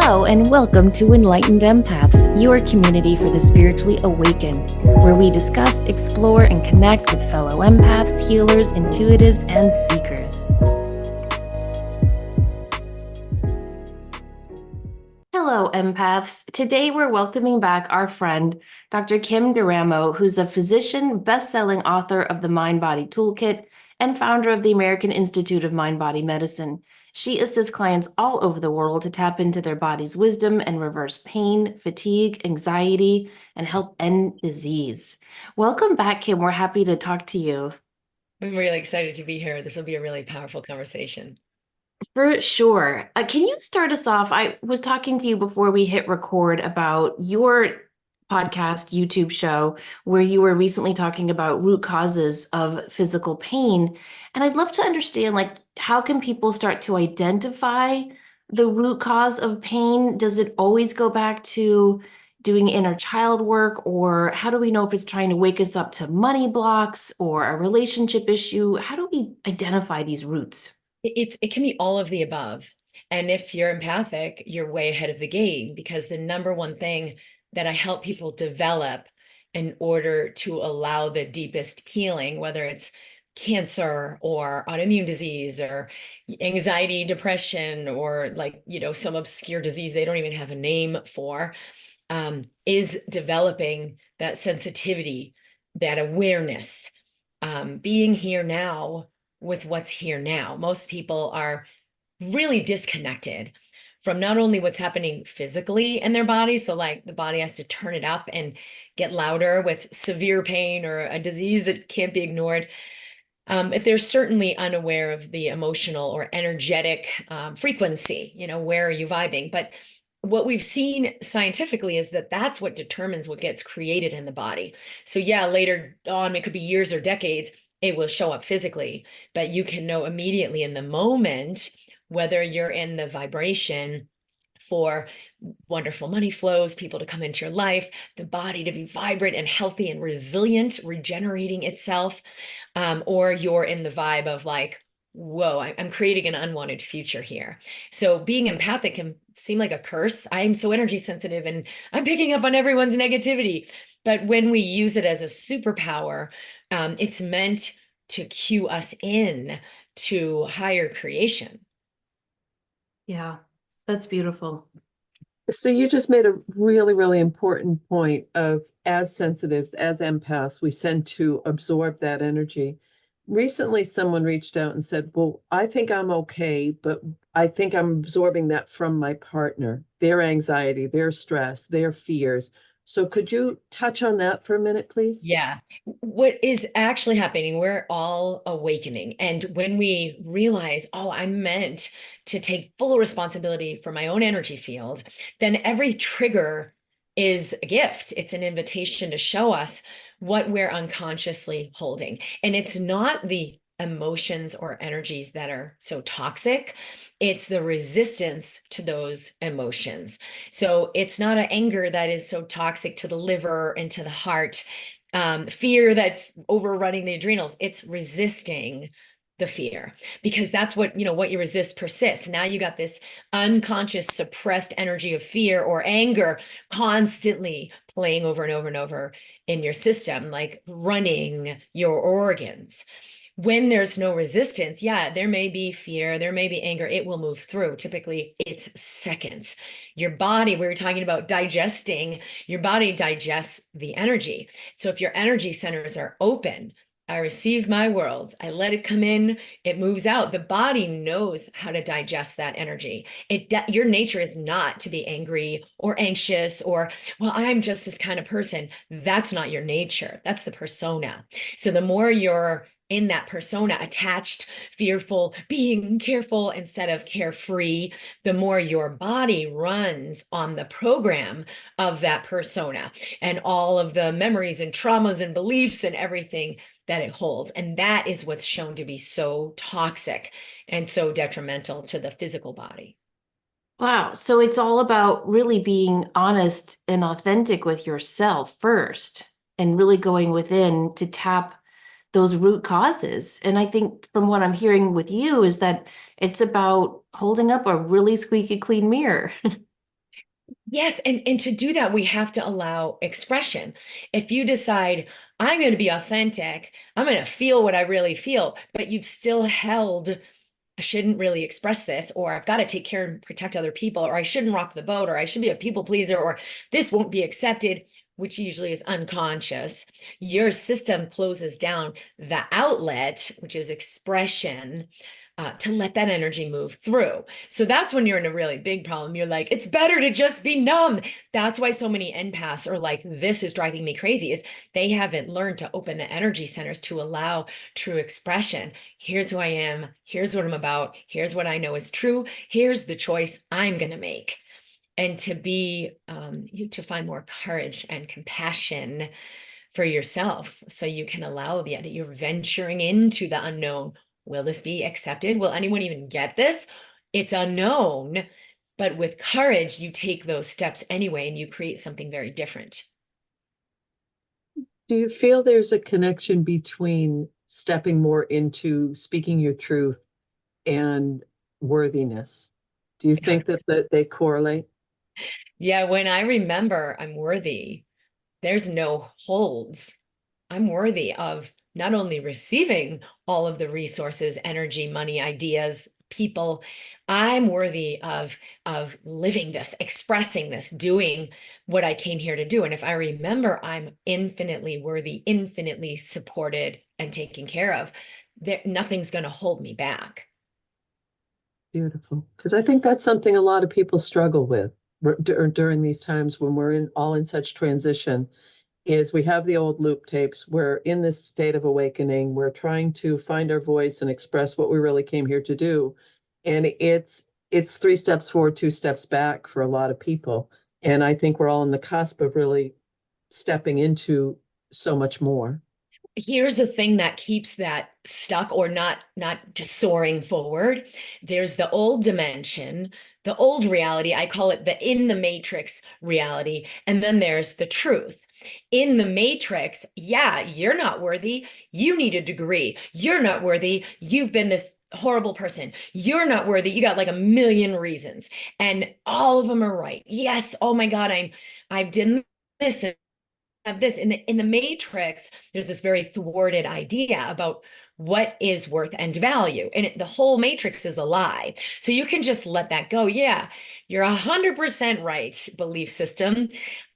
Hello, and welcome to Enlightened Empaths, your community for the spiritually awakened, where we discuss, explore, and connect with fellow empaths, healers, intuitives, and seekers. Hello, empaths. Today we're welcoming back our friend, Dr. Kim Duramo, who's a physician, best-selling author of the MindBody Toolkit, and founder of the American Institute of MindBody Medicine. She assists clients all over the world to tap into their body's wisdom and reverse pain, fatigue, anxiety, and help end disease. Welcome back, Kim. We're happy to talk to you. I'm really excited to be here. This will be a really powerful conversation. For sure. Can you start us off? I was talking to you before we hit record about your podcast, YouTube show, where you were recently talking about root causes of physical pain. And I'd love to understand, like, how can people start to identify the root cause of pain? Does it always go back to doing inner child work, or how do we know if it's trying to wake us up to money blocks or a relationship issue? How do we identify these roots? It can be all of the above. And if you're empathic, you're way ahead of the game, because the number one thing that I help people develop in order to allow the deepest healing, whether it's cancer or autoimmune disease or anxiety, depression, or some obscure disease they don't even have a name for, is developing that sensitivity, that awareness, being here now with what's here now. Most people are really disconnected from not only what's happening physically in their body, so like the body has to turn it up and get louder with severe pain or a disease that can't be ignored. If they're certainly unaware of the emotional or energetic frequency, where are you vibing? But what we've seen scientifically is that that's what determines what gets created in the body. So yeah, later on, it could be years or decades, it will show up physically, but you can know immediately in the moment whether you're in the vibration for wonderful money flows, people to come into your life, the body to be vibrant and healthy and resilient, regenerating itself, or you're in the vibe of like, whoa, I'm creating an unwanted future here. So being empathic can seem like a curse. I'm so energy sensitive and I'm picking up on everyone's negativity. But when we use it as a superpower, it's meant to cue us in to higher creation. Yeah, that's beautiful. So you just made a really, really important point of, as sensitives, as empaths, we tend to absorb that energy. Recently, someone reached out and said, well, I think I'm okay, but I think I'm absorbing that from my partner, their anxiety, their stress, their fears. So could you touch on that for a minute, please? Yeah. What is actually happening, we're all awakening. And when we realize, oh, I'm meant to take full responsibility for my own energy field, then every trigger is a gift. It's an invitation to show us what we're unconsciously holding. And it's not the emotions or energies that are so toxic. It's the resistance to those emotions. So it's not an anger that is so toxic to the liver and to the heart, fear that's overrunning the adrenals. It's resisting the fear, because that's what you resist persists. Now you got this unconscious suppressed energy of fear or anger constantly playing over and over and over in your system, like running your organs. When there's no resistance, yeah, there may be fear, there may be anger, it will move through. Typically, it's seconds. Your body, we were talking about digesting, your body digests the energy. So if your energy centers are open, I receive my world, I let it come in, it moves out. The body knows how to digest that energy. Your nature is not to be angry or anxious or, well, I'm just this kind of person. That's not your nature. That's the persona. So the more you're in that persona, attached, fearful, being careful instead of carefree, the more your body runs on the program of that persona and all of the memories and traumas and beliefs and everything that it holds. And that is what's shown to be so toxic and so detrimental to the physical body. Wow. So it's all about really being honest and authentic with yourself first and really going within to tap those root causes. And I think from what I'm hearing with you is that it's about holding up a really squeaky clean mirror. Yes, and to do that, we have to allow expression. If you decide, I'm going to be authentic, I'm going to feel what I really feel, but you've still held, I shouldn't really express this, or I've got to take care and protect other people, or I shouldn't rock the boat, or I should be a people pleaser, or this won't be accepted, which usually is unconscious. Your system closes down the outlet, which is expression, to let that energy move through. So that's when you're in a really big problem. You're like, it's better to just be numb. That's why so many empaths are like, this is driving me crazy, is they haven't learned to open the energy centers to allow true expression. Here's who I am. Here's what I'm about. Here's what I know is true. Here's the choice I'm going to make. And to be, to find more courage and compassion for yourself, so you can allow that you're venturing into the unknown. Will this be accepted? Will anyone even get this? It's unknown, but with courage, you take those steps anyway, and you create something very different. Do you feel there's a connection between stepping more into speaking your truth and worthiness? Do you think that they correlate? Yeah, when I remember I'm worthy, there's no holds. I'm worthy of not only receiving all of the resources, energy, money, ideas, people. I'm worthy of living this, expressing this, doing what I came here to do. And if I remember I'm infinitely worthy, infinitely supported and taken care of, nothing's going to hold me back. Beautiful. Because I think that's something a lot of people struggle with during these times when we're all in such transition, is we have the old loop tapes. We're in this state of awakening. We're trying to find our voice and express what we really came here to do. And it's 3 steps forward, 2 steps back for a lot of people. And I think we're all on the cusp of really stepping into so much more. Here's the thing that keeps that stuck or not just soaring forward. There's the old dimension, the old reality. I call it the in the matrix reality. And then there's the truth. In the matrix, yeah, you're not worthy. You need a degree. You're not worthy. You've been this horrible person. You're not worthy. You got like a million reasons. And all of them are right. Yes. Oh my God, I've done this and have this. In the matrix, there's this very thwarted idea about what is worth and value. And the whole matrix is a lie. So you can just let that go. Yeah, you're 100% right, belief system.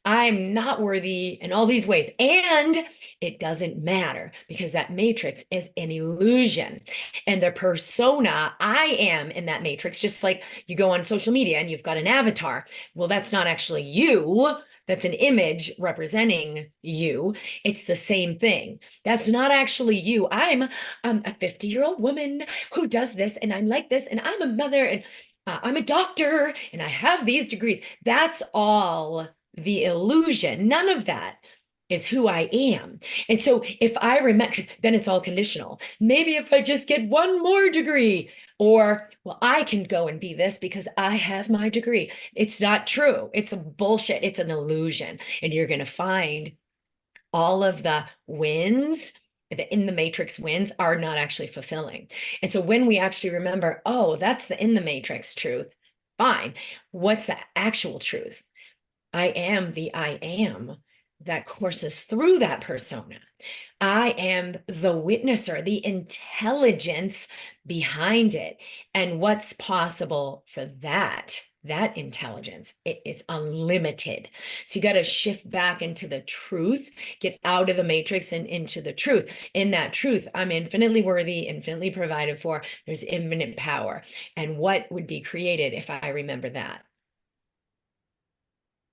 I'm not worthy in all these ways. And it doesn't matter because that matrix is an illusion. And the persona I am in that matrix, just like you go on social media and you've got an avatar. Well, that's not actually you. That's an image representing you. It's the same thing. That's not actually you. I'm a 50-year-old woman who does this, and I'm like this, and I'm a mother, and I'm a doctor, and I have these degrees. That's all the illusion. None of that is who I am. And so if I remember, because then it's all conditional. Maybe if I just get one more degree, or, well, I can go and be this because I have my degree. It's not true. It's a bullshit. It's an illusion. And you're going to find all of the wins, the in the matrix wins, are not actually fulfilling. And so when we actually remember, oh, that's the in the matrix truth, fine. What's the actual truth? I am the I am that courses through that persona. I am the witnesser, the intelligence behind it. And what's possible for that intelligence, it is unlimited. So you got to shift back into the truth, get out of the matrix and into the truth. In that truth, I'm infinitely worthy, infinitely provided for. There's infinite power. And what would be created if I remember that?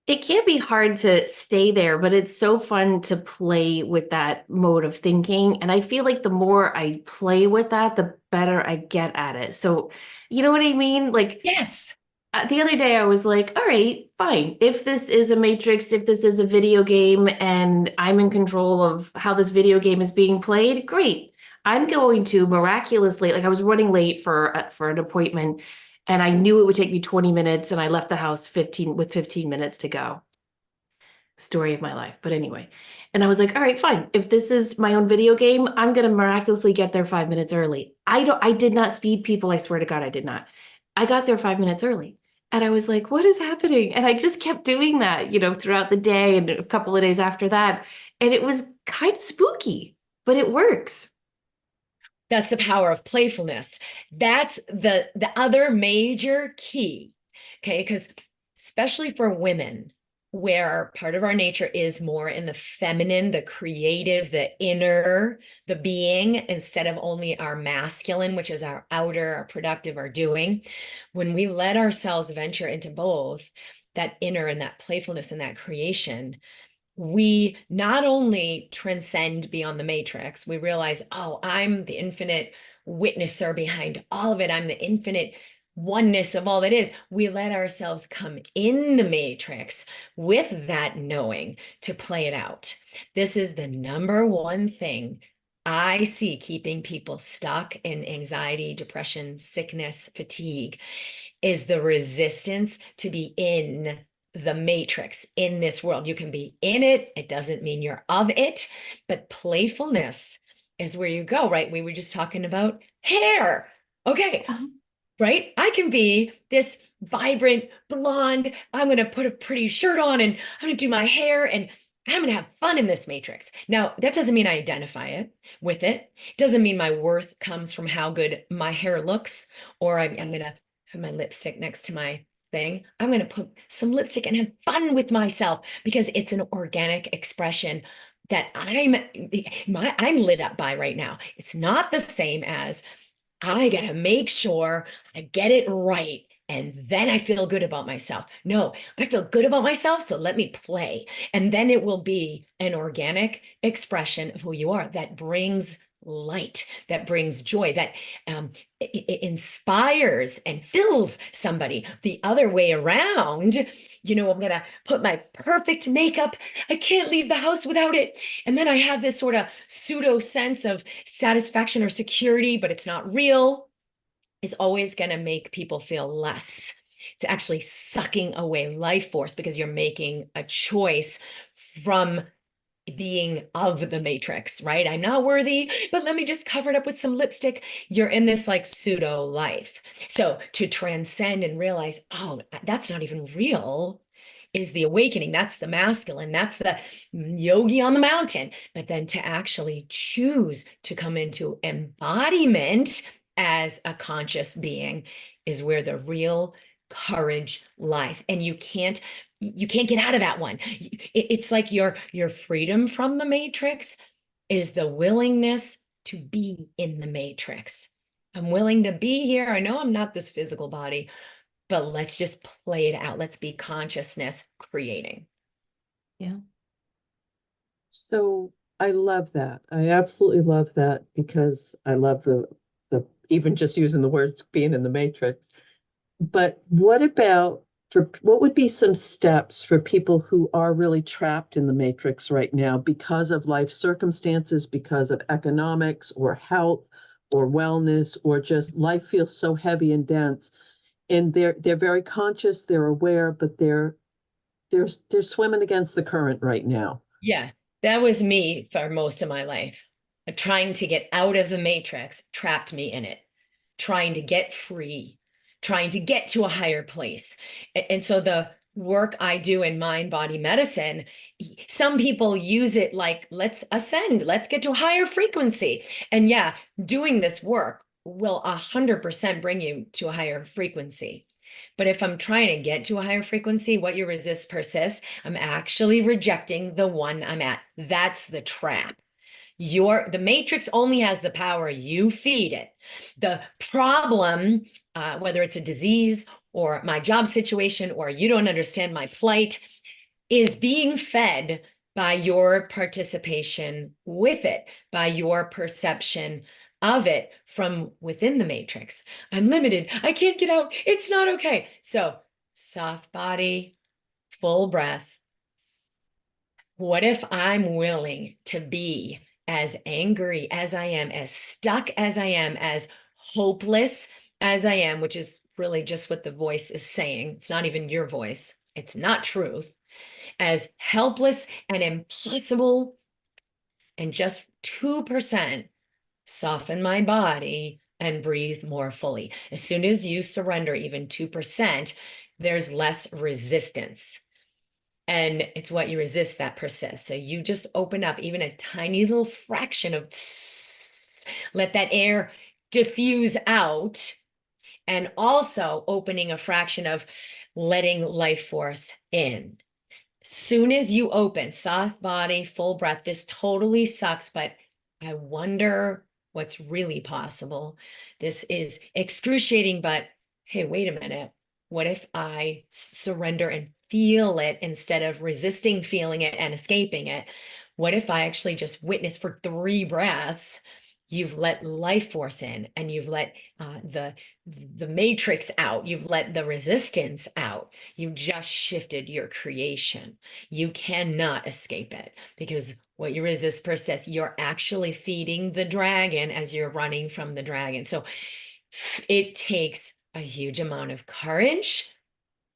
It can't be hard to stay there, but it's so fun to play with that mode of thinking. And I feel like the more I play with that, the better I get at it. So, you know what I mean? Like, Yes. the other day I was like, all right, fine. If this is a matrix, if this is a video game and I'm in control of how this video game is being played, great. I'm going to miraculously, like I was running late for an appointment and I knew it would take me 20 minutes and I left the house 15 minutes to go. Story of my life. But anyway, and I was like, all right, fine. If this is my own video game, I'm going to miraculously get there 5 minutes early. I did not speed people. I swear to God, I did not. I got there 5 minutes early. And I was like, what is happening? And I just kept doing that, throughout the day and a couple of days after that. And it was kind of spooky, but it works. That's the power of playfulness. That's the other major key. Okay, because especially for women, where part of our nature is more in the feminine, the creative, the inner, the being, instead of only our masculine, which is our outer, our productive, our doing. When we let ourselves venture into both that inner and that playfulness and that creation, we not only transcend beyond the matrix, we realize, oh, I'm the infinite witnesser behind all of it. I'm the infinite oneness of all that is. We let ourselves come in the matrix with that knowing to play it out. This is the number one thing I see keeping people stuck in anxiety, depression, sickness, fatigue, is the resistance to be in the matrix in this world. You can be in it. It doesn't mean you're of it, but playfulness is where you go, right? We were just talking about hair. Okay. Right? I can be this vibrant blonde. I'm going to put a pretty shirt on and I'm going to do my hair and I'm going to have fun in this matrix. Now, that doesn't mean I identify it with it. It doesn't mean my worth comes from how good my hair looks, or I'm going to have my lipstick next to my thing. I'm going to put some lipstick and have fun with myself because it's an organic expression that I'm lit up by right now. It's not the same as I got to make sure I get it right. And then I feel good about myself. No, I feel good about myself. So let me play. And then it will be an organic expression of who you are that brings light, that brings joy, that it inspires and fills somebody. The other way around, I'm going to put my perfect makeup. I can't leave the house without it. And then I have this sort of pseudo sense of satisfaction or security, but it's not real, is always going to make people feel less. It's actually sucking away life force because you're making a choice from being of the matrix, right? I'm not worthy, but let me just cover it up with some lipstick. You're in this like pseudo life. So to transcend and realize, oh, that's not even real, is the awakening. That's the masculine. That's the yogi on the mountain. But then to actually choose to come into embodiment as a conscious being is where the real courage lies. And you can't get out of that one. It's like your freedom from the matrix is the willingness to be in the matrix. I'm willing to be here. I know I'm not this physical body, but let's just play it out. Let's be consciousness creating. Yeah. So I love that. I absolutely love that because I love the even just using the words being in the matrix. But what would be some steps for people who are really trapped in the matrix right now because of life circumstances, because of economics or health or wellness, or just life feels so heavy and dense, and they're very conscious, they're aware, but they're swimming against the current right now. Yeah, that was me for most of my life. Trying to get out of the matrix trapped me in it. Trying to get free, trying to get to a higher place. And so the work I do in MindBody Medicine, some people use it like, let's ascend, let's get to a higher frequency. And yeah, doing this work will 100% bring you to a higher frequency. But if I'm trying to get to a higher frequency, what you resist persists, I'm actually rejecting the one I'm at. That's the trap. The matrix only has the power you feed it. The problem, whether it's a disease or my job situation or you don't understand my plight, is being fed by your participation with it, by your perception of it from within the matrix. I'm limited. I can't get out. It's not okay. So soft body, full breath. What if I'm willing to be as angry as I am, as stuck as I am, as hopeless as I am, which is really just what the voice is saying. It's not even your voice. It's not truth. As helpless and impossible, and just 2% soften my body and breathe more fully. As soon as you surrender even 2%, there's less resistance. And it's what you resist that persists. So you just open up even a tiny little fraction of, let that air diffuse out, and also opening a fraction of letting life force in. Soon as you open, soft body, full breath, this totally sucks, but I wonder what's really possible. This is excruciating, but hey, wait a minute. What if I surrender and feel it instead of resisting feeling it and escaping it? What if I actually just witness for 3 breaths? You've let life force in, and you've let the matrix out. You've let the resistance out. You just shifted your creation. You cannot escape it, because what you resist persists. You're actually feeding the dragon as you're running from the dragon. So it takes a huge amount of courage,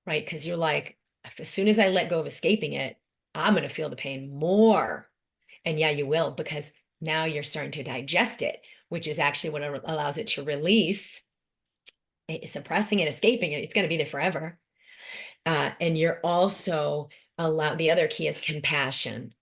right? Because you're like, as soon as I let go of escaping it, I'm going to feel the pain more. And yeah, you will, because now you're starting to digest it, which is actually what allows it to release. Suppressing it, escaping it, it's going to be there forever. And you're also the other key is compassion.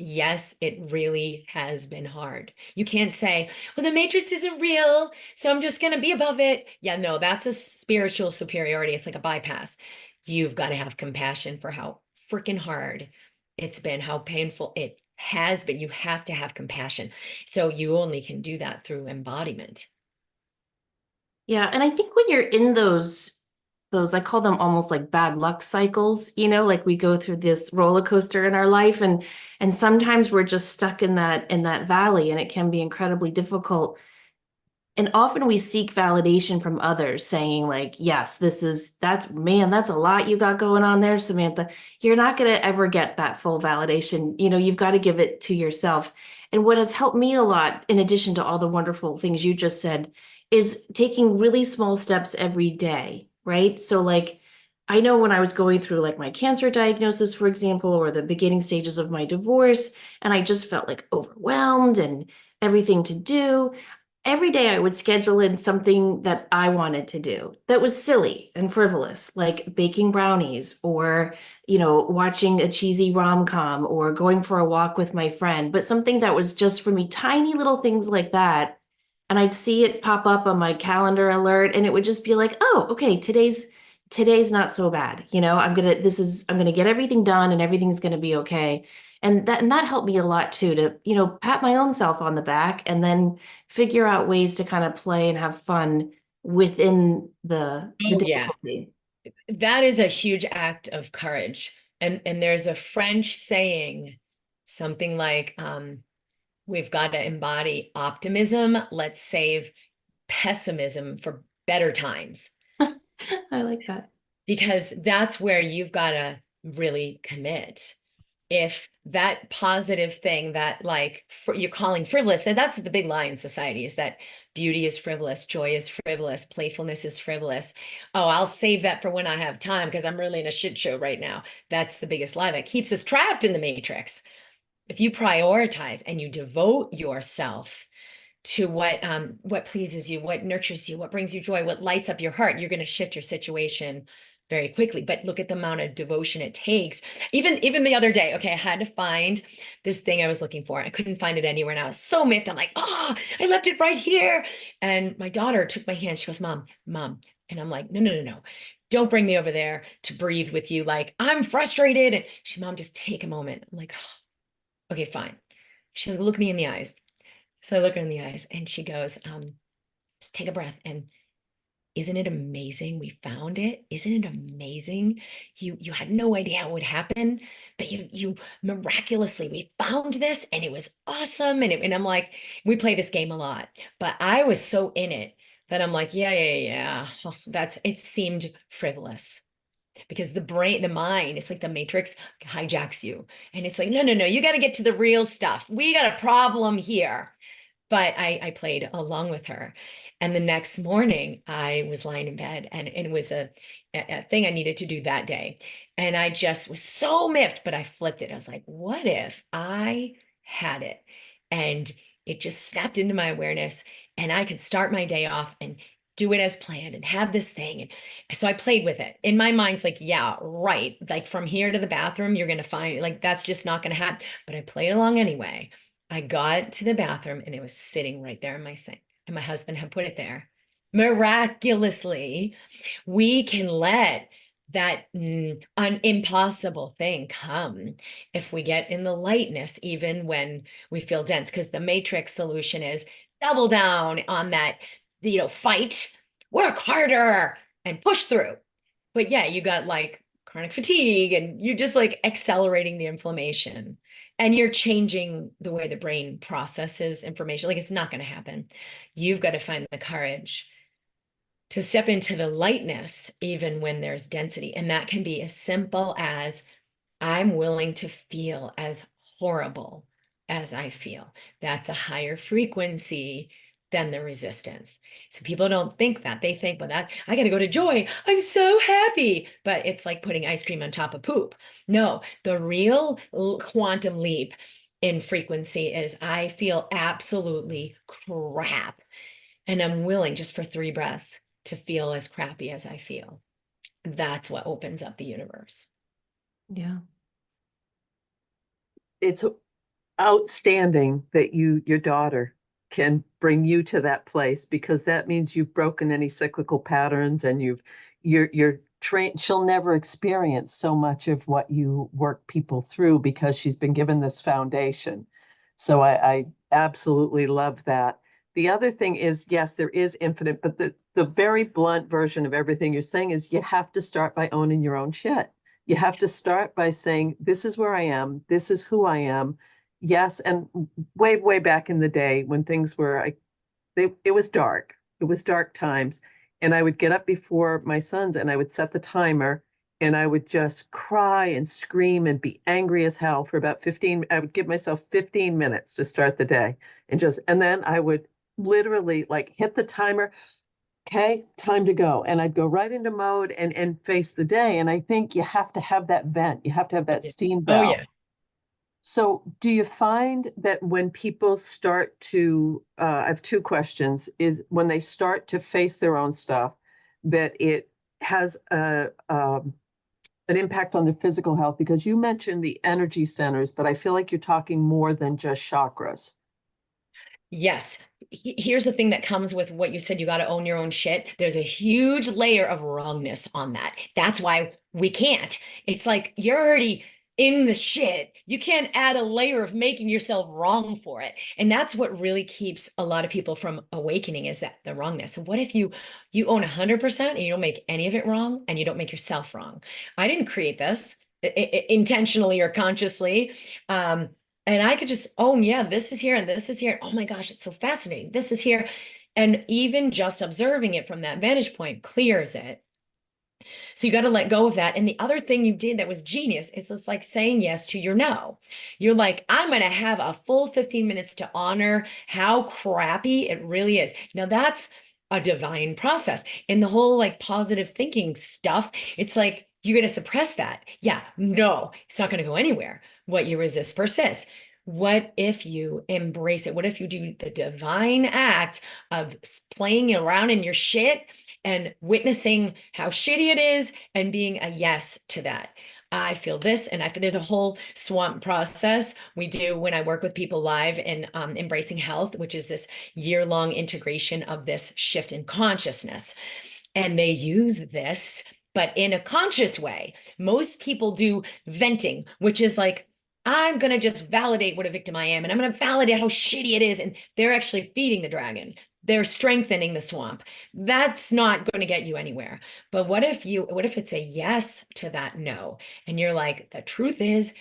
Yes, it really has been hard. You can't say, well, the matrix isn't real, so I'm just going to be above it. Yeah, no, that's a spiritual superiority. It's like a bypass. You've got to have compassion for how freaking hard it's been, how painful it has been. You have to have compassion. So you only can do that through embodiment. Yeah, and I think when you're in those I call them almost like bad luck cycles, like we go through this roller coaster in our life, and sometimes we're just stuck in that valley, and it can be incredibly difficult. And often we seek validation from others saying like, yes, that's a lot you got going on there, Samantha. You're not going to ever get that full validation. You've got to give it to yourself. And what has helped me a lot, in addition to all the wonderful things you just said, is taking really small steps every day, right? So like, I know when I was going through like my cancer diagnosis, for example, or the beginning stages of my divorce, and I just felt like overwhelmed and everything to do. Every day I would schedule in something that I wanted to do that was silly and frivolous, like baking brownies or, watching a cheesy rom-com or going for a walk with my friend, but something that was just for me, tiny little things like that. And I'd see it pop up on my calendar alert, and it would just be like, oh, okay, today's not so bad. I'm gonna get everything done and everything's gonna be okay. And that helped me a lot too, to, pat my own self on the back and then figure out ways to kind of play and have fun within the Oh, yeah. difficulty. That is a huge act of courage. And there's a French saying, something like, we've got to embody optimism. Let's save pessimism for better times. I like that. Because that's where you've got to really commit. If that positive thing that like you're calling frivolous, and that's the big lie in society, is that beauty is frivolous, joy is frivolous, playfulness is frivolous. Oh, I'll save that for when I have time because I'm really in a shit show right now. That's the biggest lie that keeps us trapped in the matrix. If you prioritize and you devote yourself to what pleases you, what nurtures you, what brings you joy, what lights up your heart, you're going to shift your situation very quickly. But look at the amount of devotion it takes. Even the other day, okay, I had to find this thing I was looking for. I couldn't find it anywhere, and I was so miffed. I'm like, oh, I left it right here. And my daughter took my hand. She goes, Mom. And I'm like, no. Don't bring me over there to breathe with you. Like, I'm frustrated. And she, Mom, just take a moment. I'm like, oh, okay, fine. She goes, look me in the eyes. So I look her in the eyes, and she goes, just take a breath. And isn't it amazing? We found it. Isn't it amazing? You had no idea how it would happen, but you miraculously, we found this, and it was awesome. And I'm like, we play this game a lot, but I was so in it that I'm like, yeah. Oh, it seemed frivolous. Because the brain, the mind, it's like the matrix hijacks you. And it's like, no, you got to get to the real stuff. We got a problem here. But I played along with her. And the next morning, I was lying in bed, and it was a thing I needed to do that day. And I just was so miffed, but I flipped it. I was like, what if I had it? And it just snapped into my awareness, and I could start my day off and do it as planned and have this thing. And so I played with it. In my mind's like, yeah, right. Like from here to the bathroom, you're going to find like, that's just not going to happen. But I played along anyway. I got to the bathroom and it was sitting right there in my sink. And my husband had put it there. Miraculously, we can let that an impossible thing come if we get in the lightness, even when we feel dense, because the matrix solution is double down on that, fight, work harder and push through. But yeah, you got like chronic fatigue and you're just like accelerating the inflammation and you're changing the way the brain processes information. Like it's not going to happen. You've got to find the courage to step into the lightness, even when there's density. And that can be as simple as I'm willing to feel as horrible as I feel. That's a higher frequency than the resistance. So people don't think that. They think, well, that I got to go to joy. I'm so happy. But it's like putting ice cream on top of poop. No, the real quantum leap in frequency is I feel absolutely crap. And I'm willing just for 3 breaths to feel as crappy as I feel. That's what opens up the universe. Yeah. It's outstanding that your daughter can bring you to that place, because that means you've broken any cyclical patterns and you're trained. She'll never experience so much of what you work people through because she's been given this foundation. So I absolutely love that. The other thing is, yes, there is infinite, but the very blunt version of everything you're saying is you have to start by owning your own shit. You have to start by saying, this is where I am. This is who I am. Yes. And way back in the day when things were, it was dark. It was dark times. And I would get up before my sons and I would set the timer and I would just cry and scream and be angry as hell for about 15. I would give myself 15 minutes to start the day and then I would literally like hit the timer. Okay, time to go. And I'd go right into mode and face the day. And I think you have to have that vent. You have to have that steam Oh, valve. yeah. So do you find that when people start to, I have 2 questions, is when they start to face their own stuff, that it has an impact on their physical health? Because you mentioned the energy centers, but I feel like you're talking more than just chakras. Yes. Here's the thing that comes with what you said, you got to own your own shit. There's a huge layer of wrongness on that. That's why we can't. It's like you're already in the shit. You can't add a layer of making yourself wrong for it. And that's what really keeps a lot of people from awakening, is that the wrongness. So what if you own 100% and you don't make any of it wrong and you don't make yourself wrong? I didn't create this intentionally or consciously. And I could just, oh yeah, this is here and this is here. Oh my gosh, it's so fascinating. This is here. And even just observing it from that vantage point clears it. So you got to let go of that. And the other thing you did that was genius is it's like saying yes to your no. You're like, I'm going to have a full 15 minutes to honor how crappy it really is. Now that's a divine process. And the whole like positive thinking stuff, it's like, you're going to suppress that. Yeah, no, it's not going to go anywhere. What you resist persists. What if you embrace it? What if you do the divine act of playing around in your shit and witnessing how shitty it is and being a yes to that? I feel this, and there's a whole swamp process we do when I work with people live in Embracing Health, which is this year-long integration of this shift in consciousness. And they use this, but in a conscious way. Most people do venting, which is like, I'm going to just validate what a victim I am, and I'm going to validate how shitty it is. And they're actually feeding the dragon. They're strengthening the swamp. That's not going to get you anywhere. But what if it's a yes to that no? And you're like, the truth is,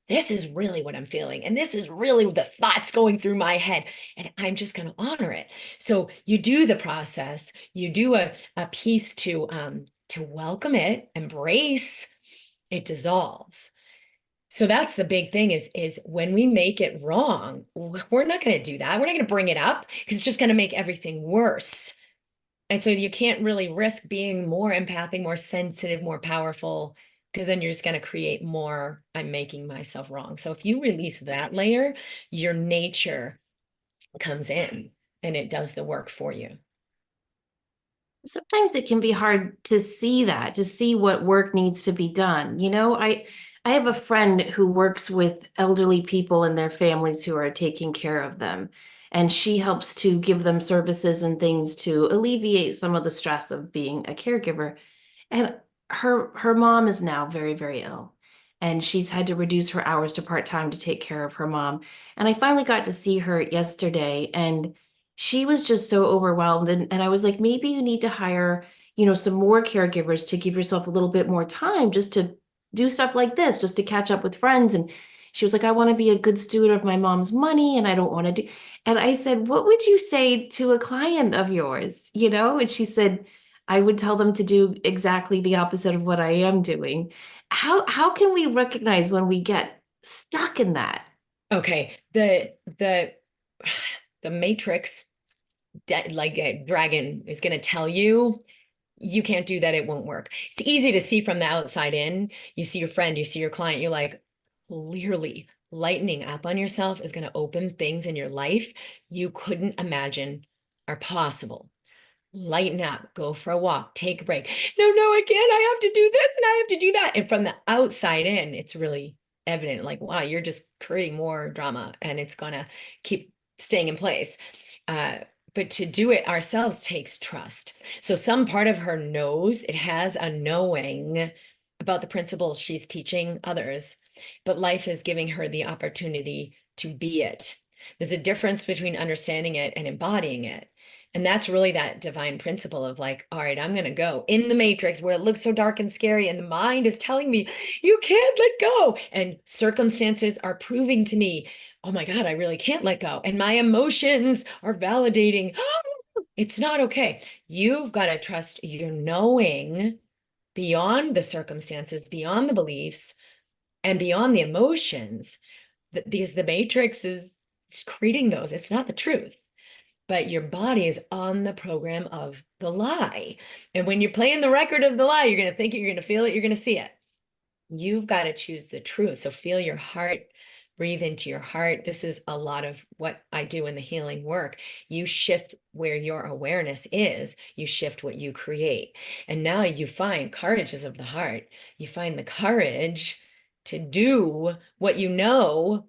this is really what I'm feeling. And this is really the thoughts going through my head. And I'm just going to honor it. So you do the process, you do a piece to welcome it, embrace, it dissolves. So that's the big thing is when we make it wrong, we're not going to do that. We're not going to bring it up because it's just going to make everything worse. And so you can't really risk being more empathic, more sensitive, more powerful, because then you're just going to create more, I'm making myself wrong. So if you release that layer, your nature comes in and it does the work for you. Sometimes it can be hard to see that, to see what work needs to be done. I have a friend who works with elderly people and their families who are taking care of them. And she helps to give them services and things to alleviate some of the stress of being a caregiver. And her mom is now very, very ill. And she's had to reduce her hours to part-time to take care of her mom. And I finally got to see her yesterday, and she was just so overwhelmed. And I was like, maybe you need to hire, some more caregivers to give yourself a little bit more time just to do stuff like this, just to catch up with friends. And she was like, I want to be a good steward of my mom's money and I don't want to do. And I said, what would you say to a client of yours? And she said, I would tell them to do exactly the opposite of what I am doing. How can we recognize when we get stuck in that? Okay, the matrix, like a dragon, is going to tell you you can't do that, it won't work. It's easy to see from the outside in. You see your friend, you see your client, you're like, clearly lightening up on yourself is going to open things in your life you couldn't imagine are possible. Lighten up, go for a walk, take a break. No, I can't. I have to do this and I have to do that. And from the outside in, it's really evident, like, wow, you're just creating more drama and it's going to keep staying in place. But to do it ourselves takes trust. So some part of her knows, it has a knowing about the principles she's teaching others, but life is giving her the opportunity to be it. There's a difference between understanding it and embodying it. And that's really that divine principle of like, all right, I'm going to go in the matrix where it looks so dark and scary. And the mind is telling me, you can't let go. And circumstances are proving to me, oh my God, I really can't let go. And my emotions are validating, oh, it's not okay. You've got to trust your knowing beyond the circumstances, beyond the beliefs, and beyond the emotions, because the matrix is creating those. It's not the truth. But your body is on the program of the lie. And when you're playing the record of the lie, you're going to think it, you're going to feel it, you're going to see it. You've got to choose the truth. So feel your heart, breathe into your heart. This is a lot of what I do in the healing work. You shift where your awareness is, you shift what you create. And now you find courage is of the heart. You find the courage to do what you know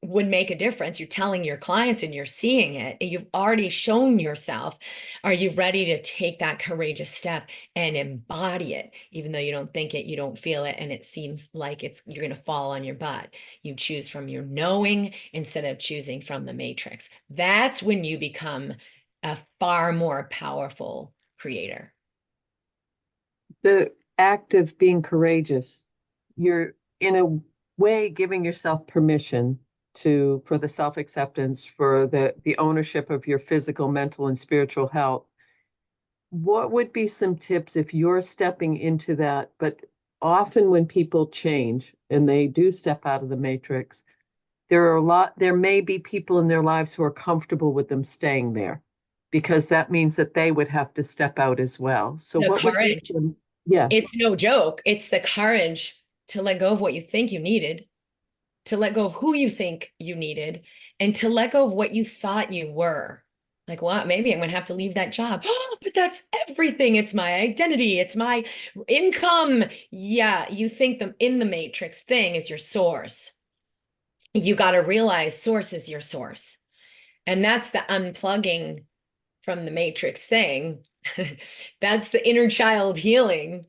would make a difference. You're telling your clients and you're seeing it. You've already shown yourself. Are you ready to take that courageous step and embody it? Even though you don't think it, you don't feel it, and it seems like you're going to fall on your butt. You choose from your knowing instead of choosing from the matrix. That's when you become a far more powerful creator. The act of being courageous, you're in a way giving yourself permission for the self-acceptance, for the ownership of your physical, mental, and spiritual health. What would be some tips if you're stepping into that? But often when people change and they do step out of the matrix, there may be people in their lives who are comfortable with them staying there, because that means that they would have to step out as well. So The what would be courage. yes. It's no joke. It's the courage to let go of what you think you needed, to let go of who you think you needed, and to let go of what you thought you were. Like, well, maybe I'm going to have to leave that job. Oh, but that's everything. It's my identity. It's my income. Yeah, you think the in the matrix thing is your source. You got to realize source is your source. And that's the unplugging from the matrix thing. That's the inner child healing,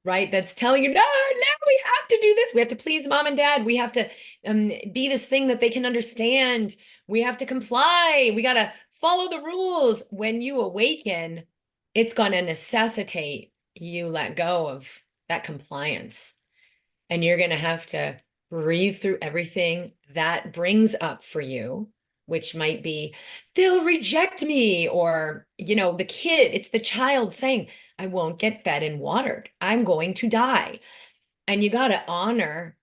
right? That's telling you, no, now we have to do this. We have to please mom and dad. We have to be this thing that they can understand. We have to comply. We got to follow the rules. When you awaken, it's going to necessitate you let go of that compliance. And you're going to have to breathe through everything that brings up for you, which might be, they'll reject me, or, the kid, it's the child saying, I won't get fed and watered. I'm going to die. And you got to honor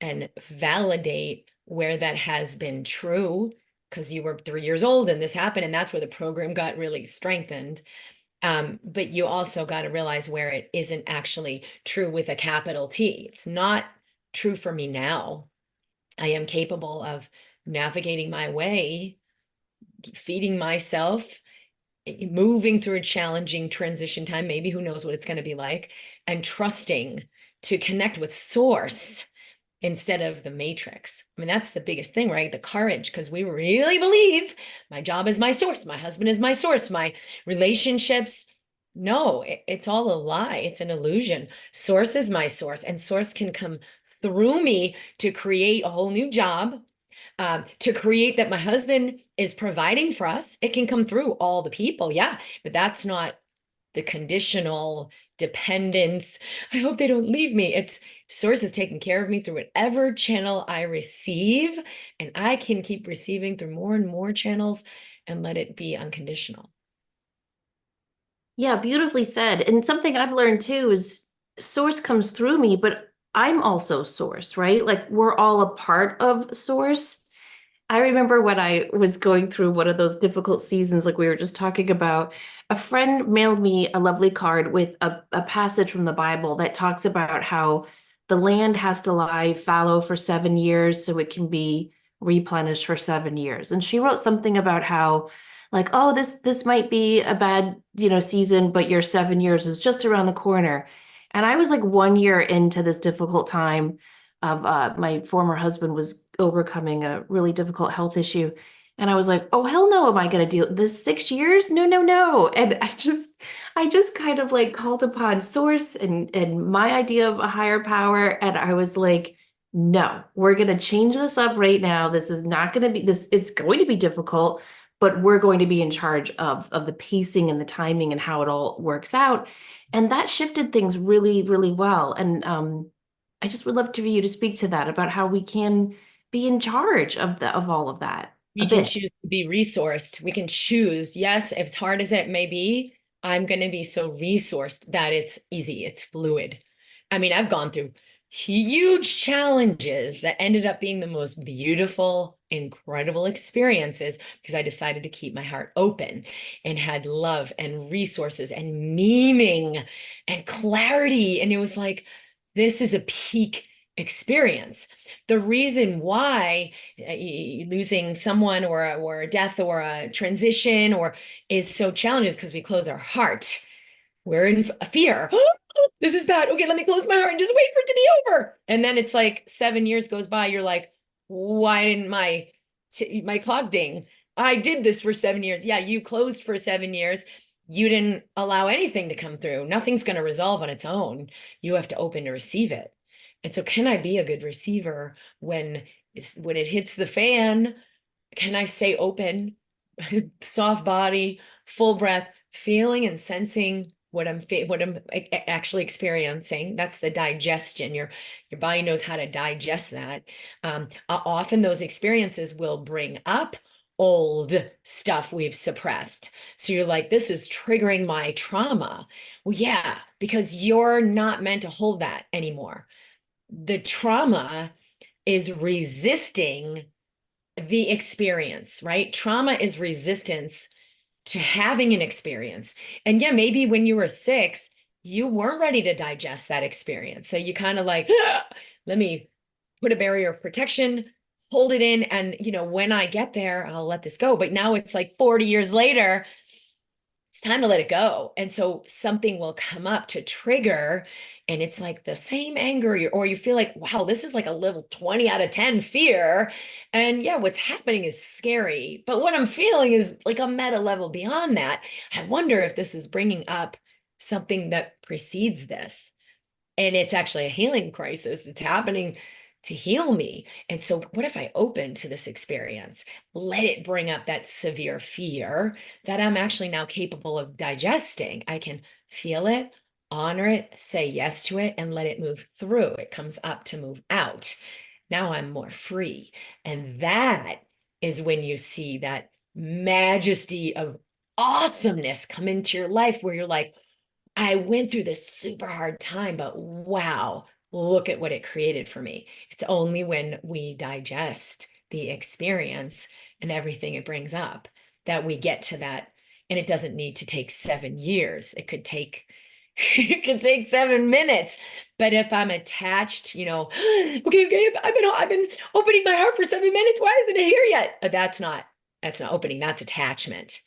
and validate where that has been true, because you were 3 years old and this happened, and that's where the program got really strengthened. But you also got to realize where it isn't actually true with a capital T. It's not true for me now. I am capable of navigating my way, feeding myself, moving through a challenging transition time, maybe who knows what it's going to be like, and trusting to connect with source instead of the matrix. I mean, that's the biggest thing, right? The courage, because we really believe my job is my source, my husband is my source, my relationships. No, it's all a lie. It's an illusion. Source is my source, and source can come through me to create a whole new job, to create that my husband is providing for us. It can come through all the people, yeah, but that's not the conditional dependence. I hope they don't leave me. It's source is taking care of me through whatever channel I receive, and I can keep receiving through more and more channels and let it be unconditional. Yeah, beautifully said. And something I've learned too is source comes through me, but I'm also source, right? Like we're all a part of source. I remember when I was going through one of those difficult seasons, like we were just talking about, a friend mailed me a lovely card with a passage from the Bible that talks about how the land has to lie fallow for 7 years so it can be replenished for 7 years. And she wrote something about how, like, oh, this might be a bad, season, but your 7 years is just around the corner. And I was like 1 year into this difficult time of my former husband was overcoming a really difficult health issue. And I was like, oh, hell no, am I going to deal this 6 years? No, no, no. And I just kind of like called upon source and my idea of a higher power. And I was like, no, we're going to change this up right now. This is not going to be this. It's going to be difficult, but we're going to be in charge of the pacing and the timing and how it all works out. And that shifted things really, really well. And I just would love for you to speak to that about how we can be in charge of all of that a We can bit. choose to be resourced. We can choose, yes, as hard as it may be, I'm going to be so resourced that it's easy, it's fluid. I mean, I've gone through huge challenges that ended up being the most beautiful, incredible experiences because I decided to keep my heart open and had love and resources and meaning and clarity. And it was like, this is a peak experience. The reason why losing someone or a death or a transition or is so challenging is because we close our heart. We're in fear. This is bad. Okay, let me close my heart and just wait for it to be over. And then it's like 7 years goes by. You're like, why didn't my clock ding? I did this for 7 years. Yeah, you closed for 7 years. You didn't allow anything to come through. Nothing's going to resolve on its own. You have to open to receive it. And so can I be a good receiver when it hits the fan? Can I stay open, soft body, full breath, feeling and sensing what I'm actually experiencing? That's the digestion. Your body knows how to digest that. Often those experiences will bring up old stuff we've suppressed. So you're like, this is triggering my trauma. Well, yeah, because you're not meant to hold that anymore. The trauma is resisting the experience, right? Trauma is resistance to having an experience. And yeah, maybe when you were 6, you weren't ready to digest that experience. So you kind of like, let me put a barrier of protection, hold it in. And, when I get there, I'll let this go. But now it's like 40 years later, it's time to let it go. And so something will come up to trigger, and it's like the same anger, or you feel like, wow, this is like a level 20 out of 10 fear. And yeah, what's happening is scary, but what I'm feeling is like a meta level beyond that. I wonder if this is bringing up something that precedes this. And it's actually a healing crisis. It's happening to heal me. And so what if I open to this experience, let it bring up that severe fear that I'm actually now capable of digesting? I can feel it, honor it, say yes to it, and let it move through. It comes up to move out. Now I'm more free. And that is when you see that majesty of awesomeness come into your life where you're like, I went through this super hard time, but wow, look at what it created for me. It's only when we digest the experience and everything it brings up that we get to that. And it doesn't need to take 7 years. It could take 7 minutes. But if I'm attached, okay, I've been opening my heart for 7 minutes. Why isn't it here yet? That's not opening. That's attachment.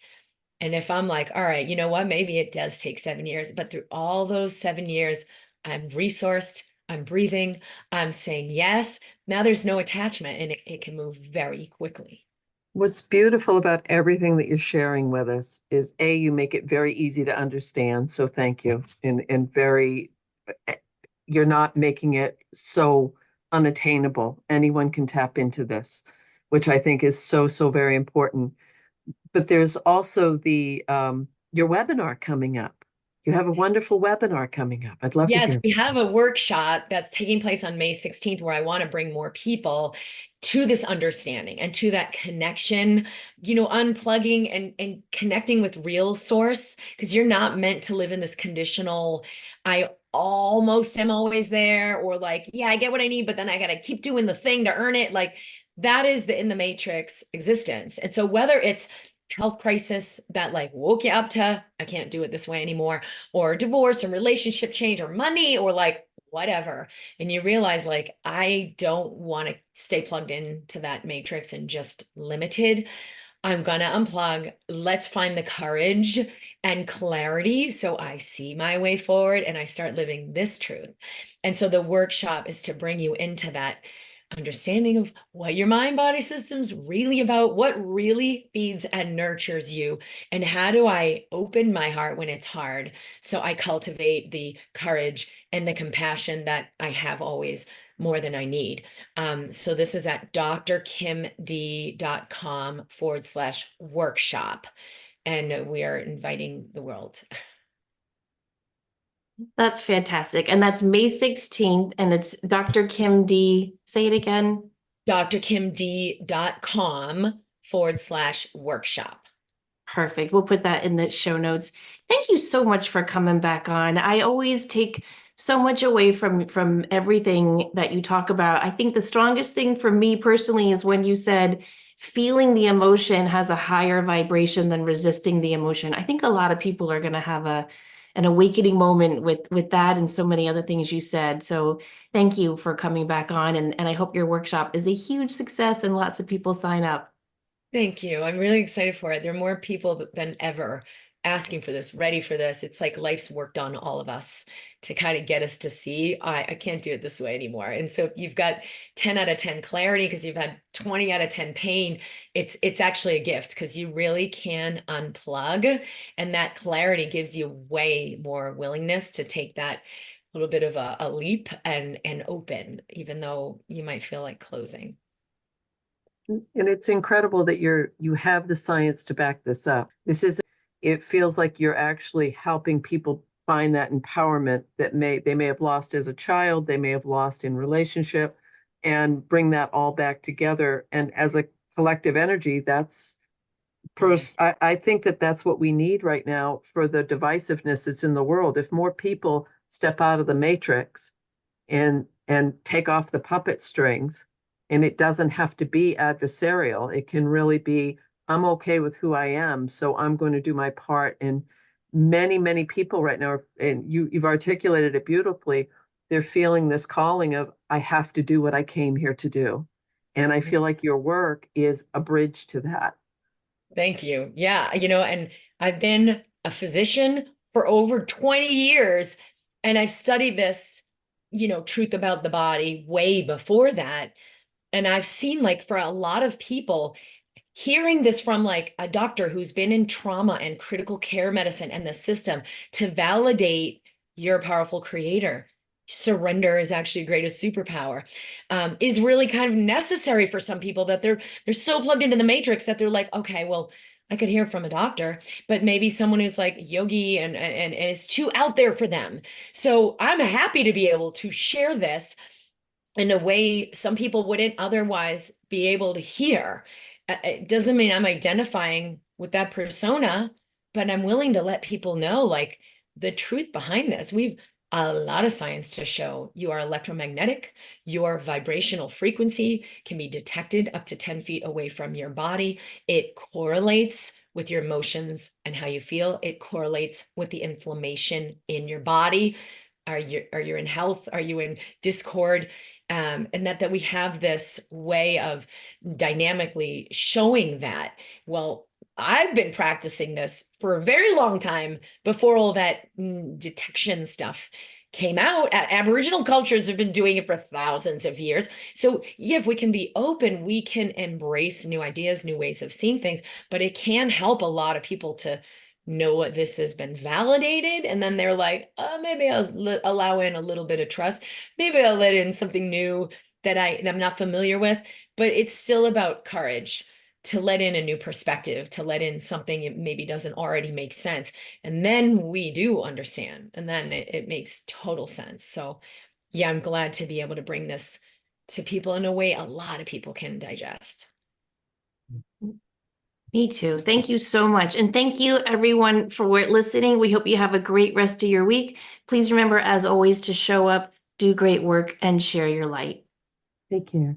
And if I'm like, all right, you know what, maybe it does take 7 years, but through all those 7 years, I'm resourced, I'm breathing, I'm saying yes. Now there's no attachment, and it can move very quickly. What's beautiful about everything that you're sharing with us is A, you make it very easy to understand. So thank you. And very, you're not making it so unattainable. Anyone can tap into this, which I think is so, so very important. But there's also the your webinar coming up. You have a wonderful webinar coming up. I'd love to Yes, hear. we have a workshop that's taking place on May 16th where I want to bring more people to this understanding and to that connection, unplugging and connecting with real source, because you're not meant to live in this conditional, I almost am always there, or like, yeah, I get what I need, but then I got to keep doing the thing to earn it. Like that is the in the matrix existence. And so whether it's health crisis that like woke you up to, I can't do it this way anymore, or divorce or relationship change or money or like whatever. And you realize like, I don't want to stay plugged into that matrix and just limited. I'm going to unplug. Let's find the courage and clarity so I see my way forward and I start living this truth. And so the workshop is to bring you into that understanding of what your mind body system's really about, what really feeds and nurtures you, and how do I open my heart when it's hard so I cultivate the courage and the compassion that I have always more than I need. So this is at drkimd.com/workshop. And we are inviting the world. That's fantastic. And that's May 16th, and it's Dr. Kim D. Say it again. drkimd.com/workshop. Perfect. We'll put that in the show notes. Thank you so much for coming back on. I always take so much away from everything that you talk about. I think the strongest thing for me personally is when you said feeling the emotion has a higher vibration than resisting the emotion. I think a lot of people are going to have an awakening moment with that and so many other things you said. So thank you for coming back on, and I hope your workshop is a huge success and lots of people sign up. Thank you. I'm really excited for it. There are more people than ever asking for this, ready for this. It's like life's worked on all of us to kind of get us to see, I can't do it this way anymore. And so if you've got 10 out of 10 clarity because you've had 20 out of 10 pain, it's actually a gift because you really can unplug. And that clarity gives you way more willingness to take that little bit of a leap and open, even though you might feel like closing. And it's incredible that you have the science to back this up. It feels like you're actually helping people find that empowerment that they may have lost as a child, they may have lost in relationship, and bring that all back together. And as a collective energy, I think that that's what we need right now for the divisiveness that's in the world. If more people step out of the matrix and take off the puppet strings, and it doesn't have to be adversarial. It can really be, I'm okay with who I am, so I'm going to do my part. And many, many people right now, and you've articulated it beautifully, they're feeling this calling of, I have to do what I came here to do. And I feel like your work is a bridge to that. Thank you. Yeah, and I've been a physician for over 20 years, and I've studied this, truth about the body way before that. And I've seen like for a lot of people, hearing this from like a doctor who's been in trauma and critical care medicine and the system to validate you're a powerful creator. Surrender is actually greatest superpower, is really kind of necessary for some people that they're so plugged into the matrix that they're like, okay, well, I could hear from a doctor, but maybe someone who's like yogi and is too out there for them. So I'm happy to be able to share this in a way some people wouldn't otherwise be able to hear. It doesn't mean I'm identifying with that persona, but I'm willing to let people know like the truth behind this. We've a lot of science to show you are electromagnetic. Your vibrational frequency can be detected up to 10 feet away from your body. It correlates with your emotions and how you feel. It correlates with the inflammation in your body. Are you in health? Are you in discord? And that we have this way of dynamically showing that. Well, I've been practicing this for a very long time before all that detection stuff came out. Aboriginal cultures have been doing it for thousands of years. So yeah, if we can be open, we can embrace new ideas, new ways of seeing things, but it can help a lot of people to know what this has been validated. And then they're like, maybe I'll allow in a little bit of trust. Maybe I'll let in something new that I'm not familiar with, but it's still about courage to let in a new perspective, to let in something that maybe doesn't already make sense. And then we do understand, and then it makes total sense. So yeah, I'm glad to be able to bring this to people in a way a lot of people can digest. Me too. Thank you so much. And thank you everyone for listening. We hope you have a great rest of your week. Please remember, as always, to show up, do great work, and share your light. Take care.